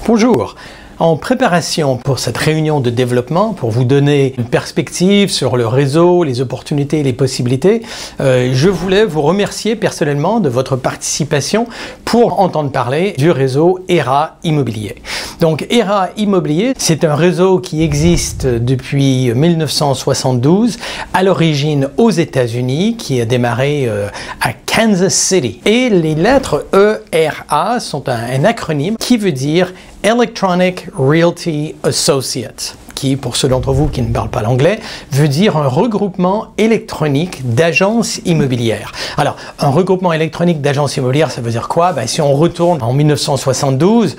Bonjour. En préparation pour cette réunion de développement, pour vous donner une perspective sur le réseau, les opportunités et les possibilités, je voulais vous remercier personnellement de votre participation pour entendre parler du réseau ERA Immobilier. Donc ERA Immobilier, c'est un réseau qui existe depuis 1972, à l'origine aux États-Unis, qui a démarré à Kansas City. Et les lettres ERA sont un acronyme qui veut dire Electronic Realty Associates, qui, pour ceux d'entre vous qui ne parlent pas l'anglais, veut dire un regroupement électronique d'agences immobilières. Alors, un regroupement électronique d'agences immobilières, ça veut dire quoi? Si on retourne en 1972,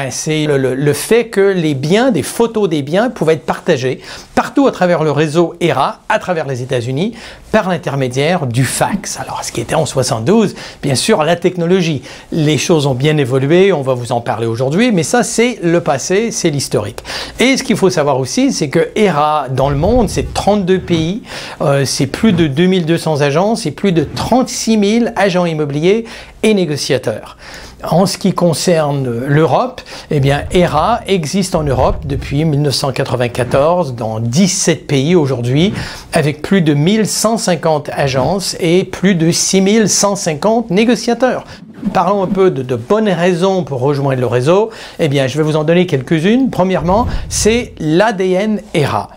c'est le fait que les biens, des photos des biens pouvaient être partagées partout à travers le réseau ERA, à travers les États-Unis, par l'intermédiaire du fax. Alors, ce qui était en 72, bien sûr, la technologie. Les choses ont bien évolué, on va vous en parler aujourd'hui, mais ça, c'est le passé, c'est l'historique. Et ce qu'il faut savoir aussi, c'est que ERA, dans le monde, c'est 32 pays, c'est plus de 2200 agences et plus de 36 000 agents immobiliers et négociateurs. En ce qui concerne l'Europe, eh bien, ERA existe en Europe depuis 1994 dans 17 pays aujourd'hui, avec plus de 1150 agences et plus de 6150 négociateurs. Parlons un peu de bonnes raisons pour rejoindre le réseau. Eh bien, je vais vous en donner quelques-unes. Premièrement, c'est l'ADN ERA.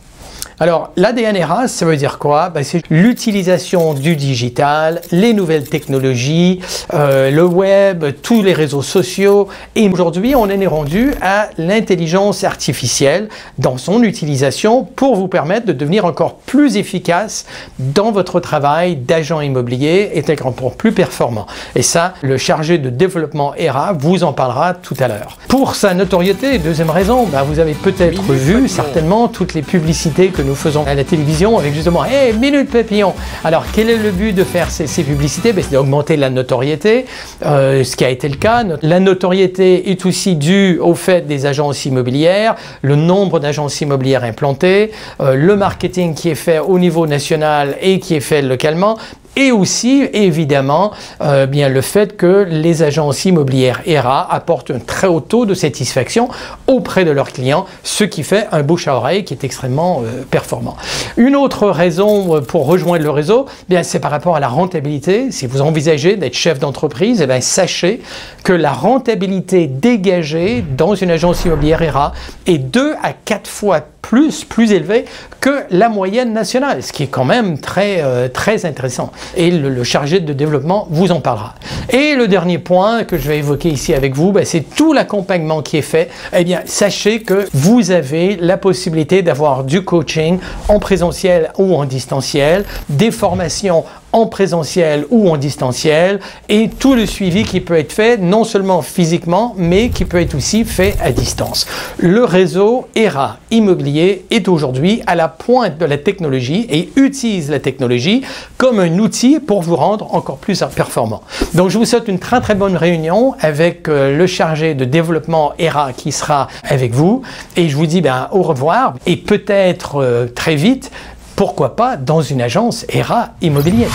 Alors, l'ADN ERA, ça veut dire quoi? C'est l'utilisation du digital, les nouvelles technologies, le web, tous les réseaux sociaux. Et aujourd'hui, on en est rendu à l'intelligence artificielle dans son utilisation pour vous permettre de devenir encore plus efficace dans votre travail d'agent immobilier et d'être encore plus performant. Et ça, le chargé de développement ERA vous en parlera tout à l'heure. Pour sa notoriété, deuxième raison, vous avez peut-être vu certainement toutes les publicités que nous faisons à la télévision avec justement hey, Minute Papillon. Alors quel est le but de faire ces publicités? C'est d'augmenter la notoriété, ce qui a été le cas. La notoriété est aussi due au fait des agences immobilières, le nombre d'agences immobilières implantées, le marketing qui est fait au niveau national et qui est fait localement. Et aussi, évidemment, bien le fait que les agences immobilières ERA apportent un très haut taux de satisfaction auprès de leurs clients, ce qui fait un bouche à oreille qui est extrêmement performant. Une autre raison pour rejoindre le réseau, c'est par rapport à la rentabilité. Si vous envisagez d'être chef d'entreprise, sachez que la rentabilité dégagée dans une agence immobilière ERA est 2 à 4 fois plus élevée que la moyenne nationale, ce qui est quand même très intéressant. Et le chargé de développement vous en parlera. Et le dernier point que je vais évoquer ici avec vous, c'est tout l'accompagnement qui est fait. Eh bien, sachez que vous avez la possibilité d'avoir du coaching en présentiel ou en distanciel, des formations en présentiel ou en distanciel et tout le suivi qui peut être fait non seulement physiquement mais qui peut être aussi fait à distance. Le réseau ERA Immobilier est aujourd'hui à la pointe de la technologie et utilise la technologie comme un outil pour vous rendre encore plus performant. Donc je vous souhaite une très bonne réunion avec le chargé de développement ERA qui sera avec vous et je vous dis au revoir et peut-être très vite. Pourquoi pas dans une agence ERA Immobilier.